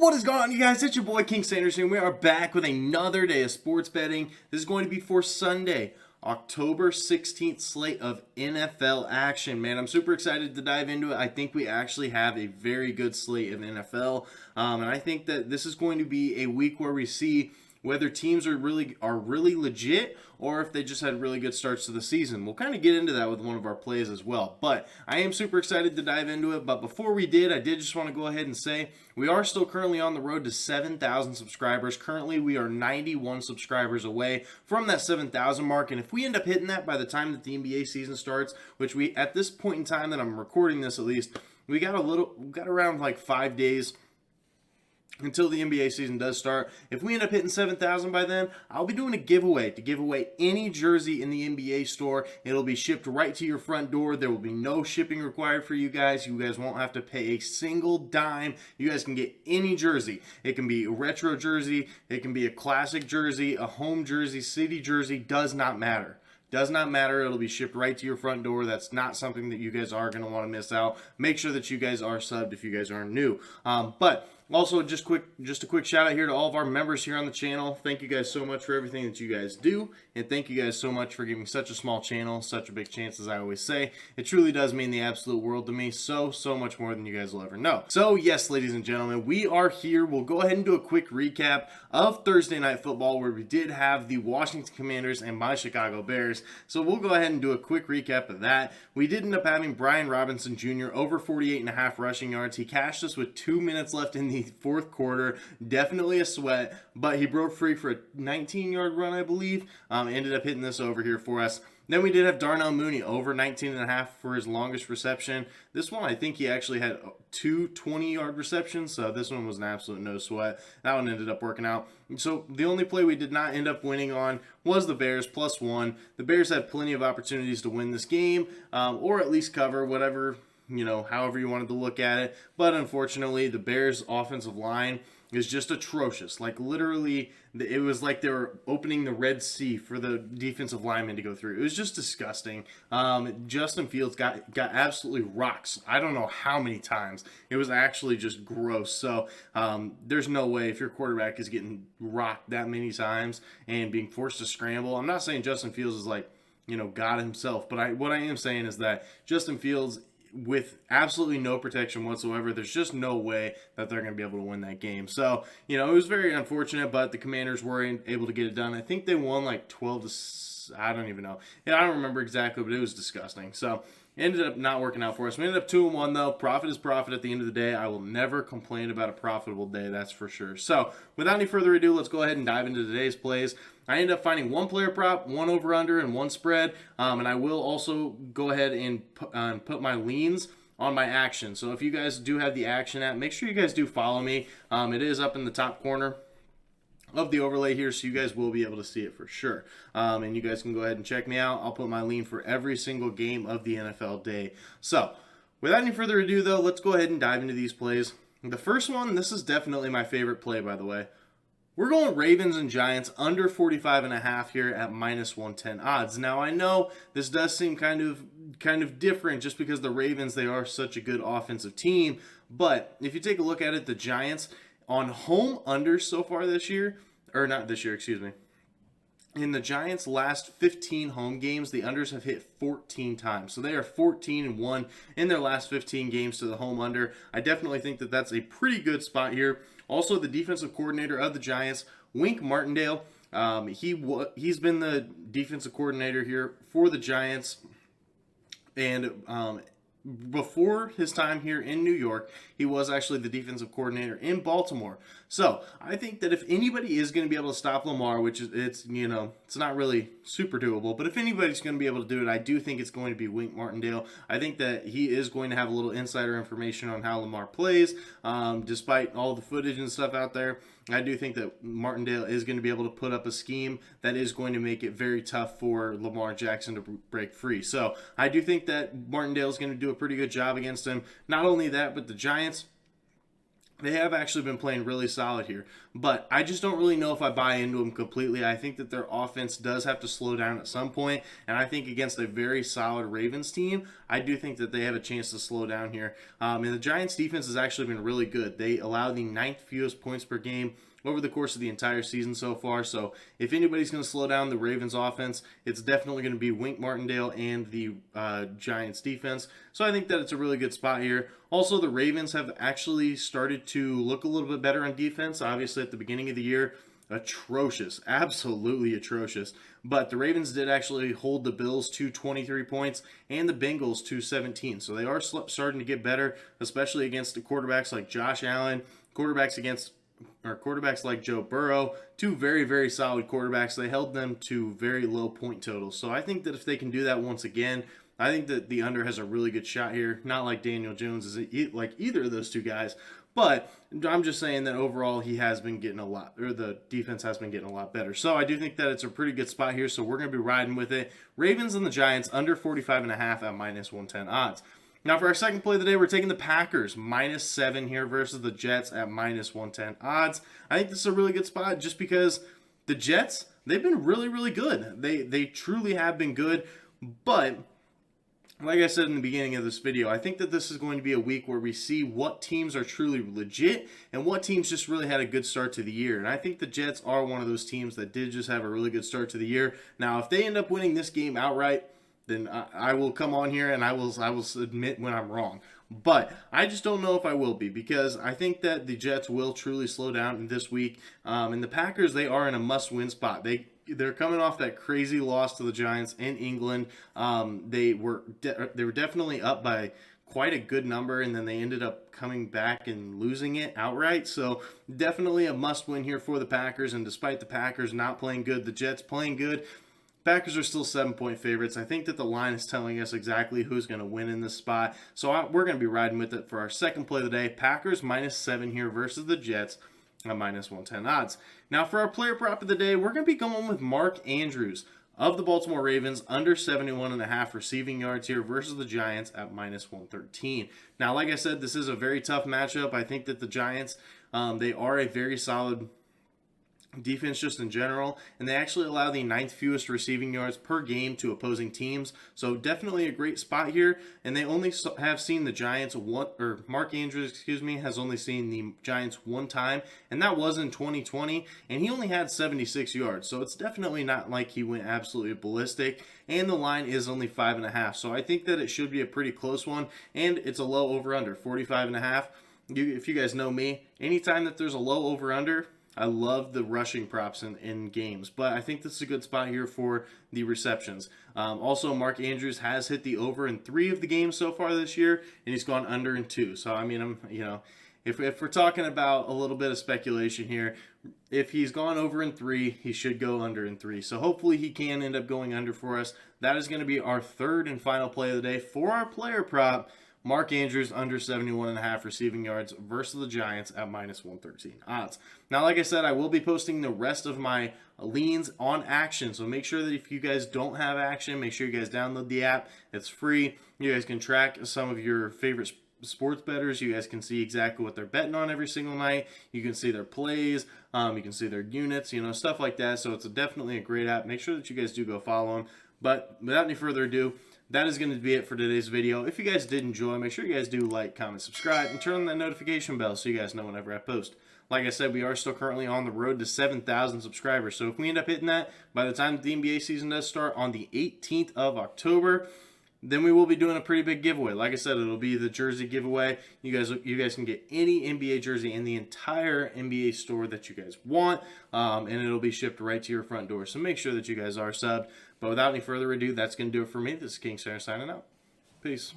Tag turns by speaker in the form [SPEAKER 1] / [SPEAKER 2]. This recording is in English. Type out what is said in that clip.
[SPEAKER 1] What is going on, you guys? It's your boy King Sanders here, and we are back with another day of sports betting. This is going to be for Sunday, October 16th slate of NFL action. Man, I'm super excited to dive into it. I think we actually have a very good slate of NFL, and I think that this is going to be a week where we see whether teams are really legit or if they just had really good starts to the season. We'll kind of get into that with one of our plays as well. But I am super excited to dive into it. But before I did just want to go ahead and say we are still currently on the road to 7,000 subscribers. Currently, we are 91 subscribers away from that 7,000 mark. And if we end up hitting that by the time that the NBA season starts, which we, at this point in time that I'm recording this at least, we got around like 5 days until the NBA season does start. If we end up hitting 7,000 by then, I'll be doing a giveaway to give away any jersey in the NBA store. It'll be shipped right to your front door. There will be no shipping required for you guys. You guys won't have to pay a single dime. You guys can get any jersey. It can be a retro jersey. It can be a classic jersey, a home jersey, city jersey. Does not matter. Does not matter. It'll be shipped right to your front door. That's not something that you guys are going to want to miss out. Make sure that you guys are subbed if you guys aren't new. But also, just a quick shout out here to all of our members here on the channel. Thank you guys so much for everything that you guys do. And thank you guys so much for giving such a small channel such a big chance, as I always say. It truly does mean the absolute world to me. So much more than you guys will ever know. So yes, ladies and gentlemen, we are here. We'll go ahead and do a quick recap of Thursday Night Football, where we did have the Washington Commanders and my Chicago Bears. So we'll go ahead and do a quick recap of that. We did end up having Brian Robinson Jr. over 48.5 rushing yards. He cashed us with 2 minutes left in the fourth quarter. Definitely a sweat, but he broke free for a 19-yard run, I believe. Ended up hitting this over here for us. Then we did have Darnell Mooney over 19.5 for his longest reception. This one, I think he actually had two 20-yard receptions, so this one was an absolute no sweat. That one ended up working out. So the only play we did not end up winning on was the Bears +1. The Bears had plenty of opportunities to win this game, or at least cover, whatever, however you wanted to look at it. But unfortunately, the Bears' offensive line is just atrocious. Like, literally, it was like they were opening the Red Sea for the defensive linemen to go through. It was just disgusting. Justin Fields got absolutely rocks. I don't know how many times. It was actually just gross. So there's no way, if your quarterback is getting rocked that many times and being forced to scramble. I'm not saying Justin Fields is like, God himself. But what I am saying is that Justin Fields, with absolutely no protection whatsoever, there's just no way that they're going to be able to win that game. So, it was very unfortunate, but the Commanders were able to get it done. I think they won like 12 to, I don't even know. I don't remember exactly, but it was disgusting. So, it ended up not working out for us. We ended up 2-1 though. Profit is profit at the end of the day. I will never complain about a profitable day, that's for sure. So, without any further ado, let's go ahead and dive into today's plays. I ended up finding one player prop, one over-under, and one spread. And I will also go ahead and put my leans on my action. So if you guys do have the action app, make sure you guys do follow me. It is up in the top corner of the overlay here, so you guys will be able to see it for sure. And you guys can go ahead and check me out. I'll put my lean for every single game of the NFL day. So without any further ado, though, let's go ahead and dive into these plays. The first one, this is definitely my favorite play, by the way. We're going Ravens and Giants under 45.5 here at -110 odds. Now, I know this does seem kind of different just because the Ravens, they are such a good offensive team. But if you take a look at it, the Giants on home unders so far this year, or not this year, excuse me. In the Giants' last 15 home games, the unders have hit 14 times. So they are 14-1 in their last 15 games to the home under. I definitely think that that's a pretty good spot here. Also, the defensive coordinator of the Giants, Wink Martindale, he's been the defensive coordinator here for the Giants. And before his time here in New York, he was actually the defensive coordinator in Baltimore. So I think that if anybody is going to be able to stop Lamar, which is, it's not really super doable, but if anybody's going to be able to do it, I do think it's going to be Wink Martindale. I think that he is going to have a little insider information on how Lamar plays, despite all the footage and stuff out there. I do think that Martindale is going to be able to put up a scheme that is going to make it very tough for Lamar Jackson to break free. So I do think that Martindale is going to do a pretty good job against him. Not only that, but the Giants, They have actually been playing really solid here, but I just don't really know if I buy into them completely. I think that their offense does have to slow down at some point, and I think against a very solid Ravens team, I do think that they have a chance to slow down here. And the Giants' defense has actually been really good. They allow the 9th fewest points per game over the course of the entire season so far. So if anybody's going to slow down the Ravens offense, it's definitely going to be Wink Martindale and the Giants defense. So I think that it's a really good spot here. Also, the Ravens have actually started to look a little bit better on defense. Obviously, at the beginning of the year, atrocious, absolutely atrocious. But the Ravens did actually hold the Bills to 23 points and the Bengals to 17. So they are starting to get better, especially against the quarterbacks like Josh Allen, quarterbacks like Joe Burrow, two very, very solid quarterbacks. They held them to very low point totals. So I think that if they can do that once again, I think that the under has a really good shot here. Not like Daniel Jones is like either of those two guys, but I'm just saying that overall he has been getting a lot, or the defense has been getting a lot better. So I do think that it's a pretty good spot here. So we're going to be riding with it. Ravens and the Giants under 45.5 at minus 110 odds. Now for our second play of the day, we're taking the Packers -7 here versus the Jets at minus 110 odds. I think this is a really good spot just because the Jets, they've been really, really good. They truly have been good, but like I said in the beginning of this video, I think that this is going to be a week where we see what teams are truly legit and what teams just really had a good start to the year. And I think the Jets are one of those teams that did just have a really good start to the year. Now, if they end up winning this game outright, then I will come on here and I will admit when I'm wrong. But I just don't know if I will be, because I think that the Jets will truly slow down this week. And the Packers, they are in a must-win spot. They're coming off that crazy loss to the Giants in England. They were definitely up by quite a good number, and then they ended up coming back and losing it outright. So definitely a must-win here for the Packers. And despite the Packers not playing good, the Jets playing good, Packers are still 7-point favorites. I think that the line is telling us exactly who's going to win in this spot. So we're going to be riding with it for our second play of the day. Packers -7 here versus the Jets at minus 110 odds. Now for our player prop of the day, we're going to be going with Mark Andrews of the Baltimore Ravens under 71.5 receiving yards here versus the Giants at minus 113. Now, like I said, this is a very tough matchup. I think that the Giants, they are a very solid defense just in general, and they actually allow the 9th fewest receiving yards per game to opposing teams. So definitely a great spot here. And they only have seen the Giants Mark Andrews, has only seen the Giants one time, and that was in 2020, and he only had 76 yards. So it's definitely not like he went absolutely ballistic, and the line is only 5.5. So I think that it should be a pretty close one, and it's a low over-under, 45.5. If you guys know me, anytime that there's a low over-under, I love the rushing props in games, but I think this is a good spot here for the receptions. Also, Mark Andrews has hit the over in 3 of the games so far this year, and he's gone under in 2. So, I mean, if we're talking about a little bit of speculation here, if he's gone over in 3, he should go under in 3. So hopefully he can end up going under for us. That is going to be our third and final play of the day for our player prop. Mark Andrews under 71.5 receiving yards versus the Giants at minus 113 odds. Now, like I said, I will be posting the rest of my leans on Action. So make sure that if you guys don't have Action, make sure you guys download the app. It's free. You guys can track some of your favorite sports bettors. You guys can see exactly what they're betting on every single night. You can see their plays. You can see their units, stuff like that. So it's definitely a great app. Make sure that you guys do go follow them. But without any further ado, that is going to be it for today's video. If you guys did enjoy, make sure you guys do like, comment, subscribe, and turn on that notification bell so you guys know whenever I post. Like I said, we are still currently on the road to 7,000 subscribers. So if we end up hitting that by the time the NBA season does start on the 18th of October, then we will be doing a pretty big giveaway. Like I said, it'll be the jersey giveaway. You guys can get any NBA jersey in the entire NBA store that you guys want, and it'll be shipped right to your front door. So make sure that you guys are subbed. But without any further ado, that's going to do it for me. This is King Center signing out. Peace.